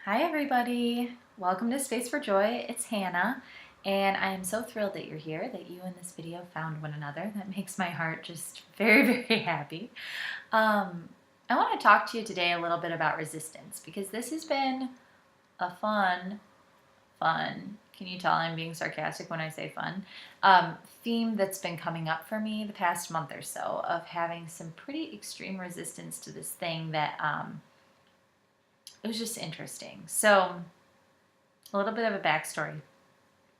Hi everybody, welcome to Space for Joy. It's Hannah, and I am so thrilled that you're here, that you in this video found one another. That makes my heart just very, very happy. I want to talk to you today a little bit about resistance, because this has been a fun, can you tell I'm being sarcastic when I say fun, theme that's been coming up for me the past month or so, of having some pretty extreme resistance to this thing that it was just interesting. So a little bit of a backstory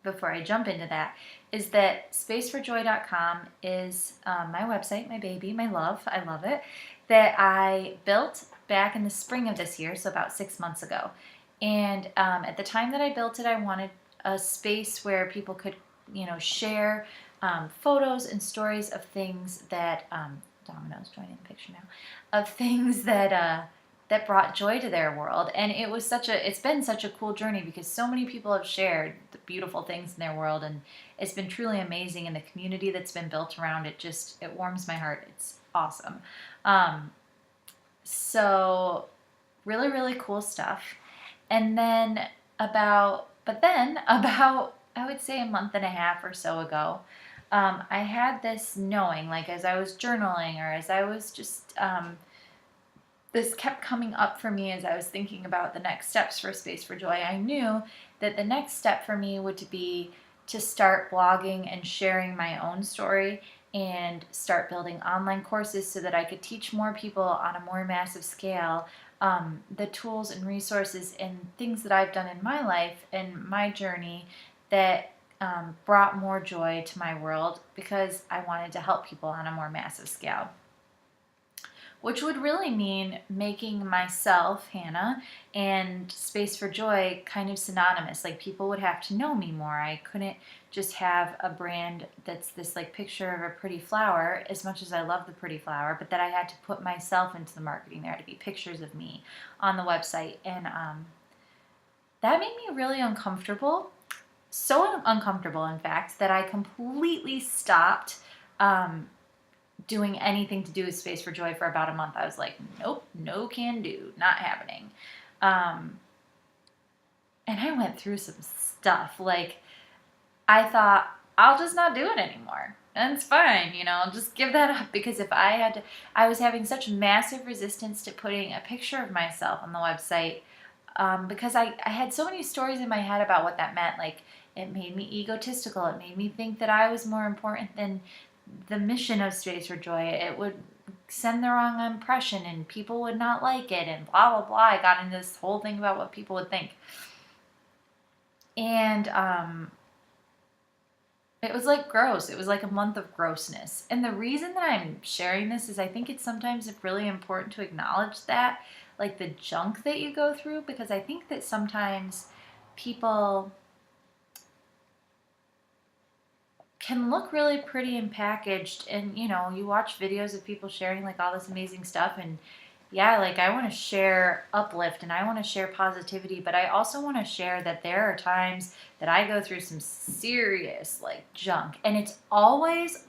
before I jump into that is that spaceforjoy.com is my website, my baby, my love. I love it. That I built back in the spring of this year, so about 6 months ago. And at the time that I built it, I wanted a space where people could, share photos and stories of things that Domino's joining the picture now, of things that brought joy to their world. And it's been such a cool journey because so many people have shared the beautiful things in their world, and it's been truly amazing. And the community that's been built around it it warms my heart. It's awesome. So really, really cool stuff. And then about, I would say a month and a half or so ago, I had this knowing, like as I was journaling or as I was just, this kept coming up for me as I was thinking about the next steps for Space for Joy. I knew that the next step for me would be to start blogging and sharing my own story and start building online courses so that I could teach more people on a more massive scale the tools and resources and things that I've done in my life and my journey that brought more joy to my world, because I wanted to help people on a more massive scale. Which would really mean making myself, Hannah, and Space for Joy kind of synonymous. Like, people would have to know me more. I couldn't just have a brand that's this like picture of a pretty flower, as much as I love the pretty flower, but that I had to put myself into the marketing. There had to be pictures of me on the website. And that made me really uncomfortable. So uncomfortable, in fact, that I completely stopped doing anything to do with Space for Joy for about a month. I was like, nope, no can do, not happening. And I went through some stuff. Like, I thought, I'll just not do it anymore. And it's fine, I'll just give that up, because if I was having such massive resistance to putting a picture of myself on the website, because I had so many stories in my head about what that meant. Like, it made me egotistical. It made me think that I was more important than the mission of Space for Joy. It would send the wrong impression and people would not like it and blah, blah, blah. I got into this whole thing about what people would think. And it was like gross. It was like a month of grossness. And the reason that I'm sharing this is I think it's sometimes really important to acknowledge that, like the junk that you go through, because I think that sometimes people can look really pretty and packaged, and you watch videos of people sharing like all this amazing stuff, and yeah, like I want to share uplift and I want to share positivity, but I also want to share that there are times that I go through some serious like junk, and it's always,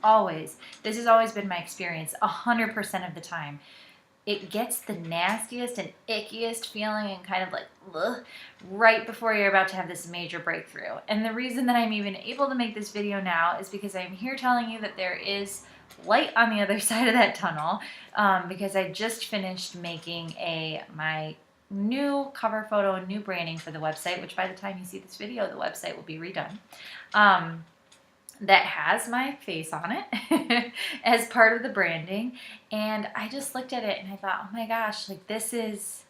this has always been my experience, 100% of the time, it gets the nastiest and ickiest feeling and kind of like, ugh, right before you're about to have this major breakthrough. And the reason that I'm even able to make this video now is because I'm here telling you that there is light on the other side of that tunnel, because I just finished making my new cover photo and new branding for the website, which by the time you see this video, the website will be redone. That has my face on it as part of the branding. And I just looked at it and I thought, oh my gosh, like this is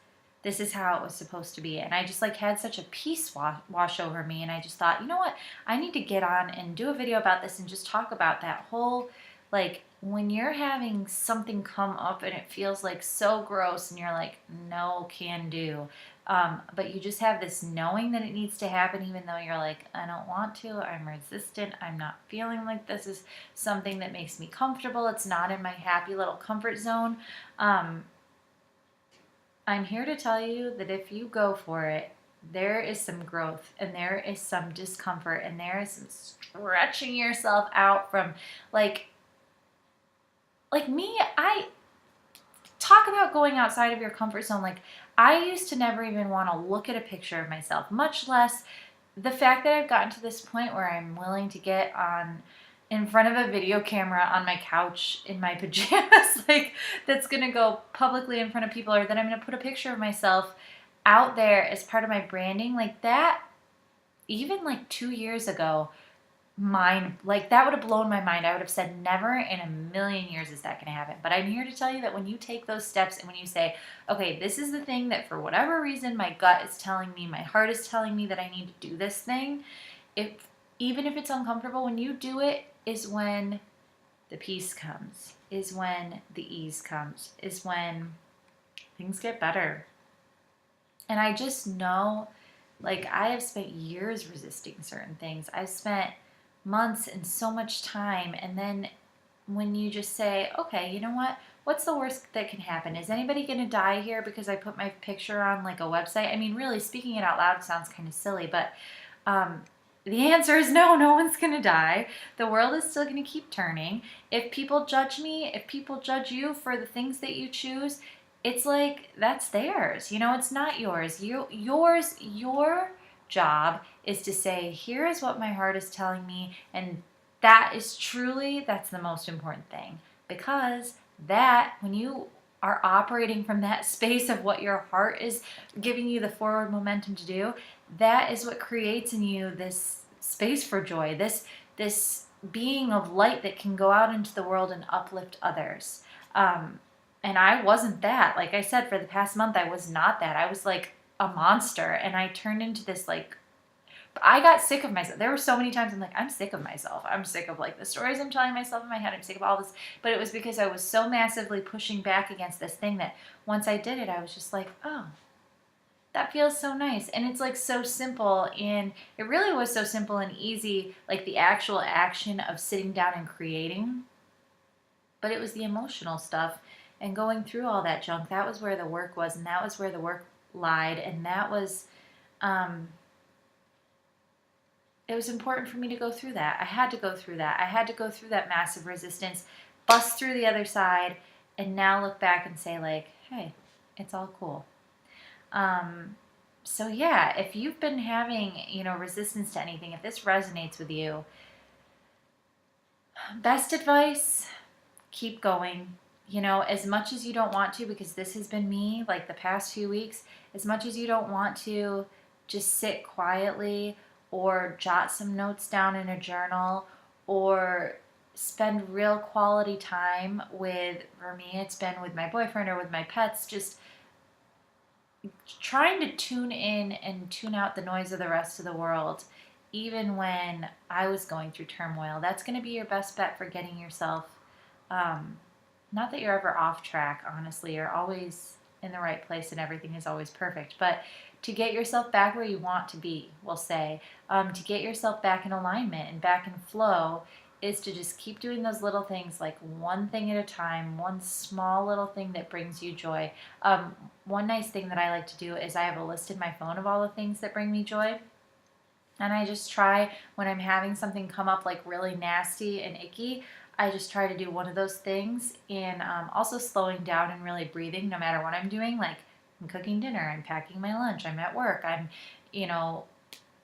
how it was supposed to be. And I just like had such a peace wash over me. And I just thought, you know what? I need to get on and do a video about this and just talk about that whole, like, when you're having something come up and it feels like so gross and you're like, no can do. But you just have this knowing that it needs to happen, even though you're like, I don't want to, I'm resistant, I'm not feeling like this is something that makes me comfortable, it's not in my happy little comfort zone. I'm here to tell you that if you go for it, there is some growth and there is some discomfort and there is some stretching yourself out from like me. I talk about going outside of your comfort zone. Like, I used to never even want to look at a picture of myself, much less the fact that I've gotten to this point where I'm willing to get on in front of a video camera on my couch in my pajamas, like that's gonna go publicly in front of people, or that I'm gonna put a picture of myself out there as part of my branding, like that, even like 2 years ago, like that would have blown my mind. I would have said never in a million years is that going to happen. But I'm here to tell you that when you take those steps and when you say, okay, this is the thing that for whatever reason my gut is telling me, my heart is telling me that I need to do this thing, if even if it's uncomfortable, when you do it is when the peace comes, is when the ease comes, is when things get better. And I just know, like, I have spent years resisting certain things. I've spent months and so much time. And then when you just say, okay, you know what? What's the worst that can happen? Is anybody going to die here because I put my picture on like a website? I mean, really, speaking it out loud sounds kind of silly, but the answer is no, no one's going to die. The world is still going to keep turning. If people judge me, if people judge you for the things that you choose, it's like that's theirs. You know, it's not yours. Your job is to say, here is what my heart is telling me, and that's the most important thing, because that, when you are operating from that space of what your heart is giving you the forward momentum to do, that is what creates in you this space for joy, this being of light that can go out into the world and uplift others. And I wasn't that. Like I said, for the past month, I was not that. I was like a monster, and I turned into this like, I got sick of myself. There were so many times I'm like, I'm sick of myself. I'm sick of like the stories I'm telling myself in my head. I'm sick of all this. But it was because I was so massively pushing back against this thing that once I did it, I was just like, oh, that feels so nice. And it's like so simple. And it really was so simple and easy, like the actual action of sitting down and creating. But it was the emotional stuff and going through all that junk. That was where the work was, and that was where the work lied. And that was, it was important for me to go through that. I had to go through that. I had to go through that massive resistance, bust through the other side, and now look back and say like, hey, it's all cool. So yeah, if you've been having, resistance to anything, if this resonates with you, best advice, keep going. As much as you don't want to, because this has been me like the past few weeks, as much as you don't want to just sit quietly or jot some notes down in a journal or spend real quality time with, for me, it's been with my boyfriend or with my pets, just trying to tune in and tune out the noise of the rest of the world, even when I was going through turmoil. That's going to be your best bet for getting yourself, not that you're ever off track, honestly. You're always in the right place and everything is always perfect. But to get yourself back where you want to be, we'll say, to get yourself back in alignment and back in flow, is to just keep doing those little things, like one thing at a time, one small little thing that brings you joy. One nice thing that I like to do is I have a list in my phone of all the things that bring me joy. And I just try, when I'm having something come up like really nasty and icky, I just try to do one of those things, and also slowing down and really breathing no matter what I'm doing. Like I'm cooking dinner, I'm packing my lunch, I'm at work, I'm,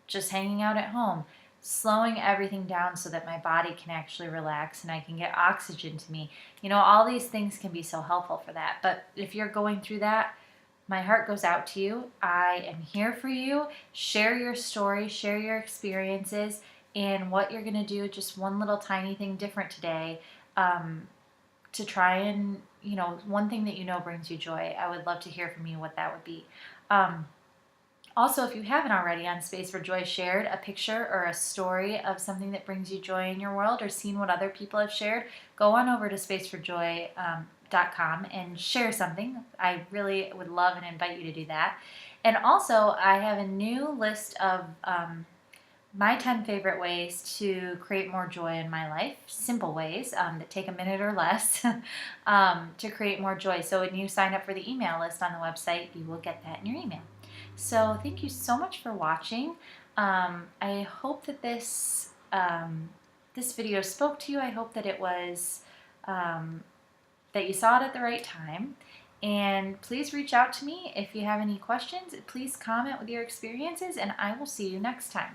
just hanging out at home. Slowing everything down so that my body can actually relax and I can get oxygen to me. All these things can be so helpful for that. But if you're going through that, my heart goes out to you. I am here for you. Share your story, share your experiences, and what you're going to do, just one little tiny thing different today, to try and, one thing that brings you joy. I would love to hear from you what that would be. Also, if you haven't already, on Space for Joy, shared a picture or a story of something that brings you joy in your world, or seen what other people have shared, go on over to spaceforjoy.com and share something. I really would love and invite you to do that. And also, I have a new list of my 10 favorite ways to create more joy in my life, simple ways that take a minute or less to create more joy. So when you sign up for the email list on the website, you will get that in your email. So thank you so much for watching. I hope that this video spoke to you. I hope that it was that you saw it at the right time. And please reach out to me if you have any questions. Please comment with your experiences, and I will see you next time.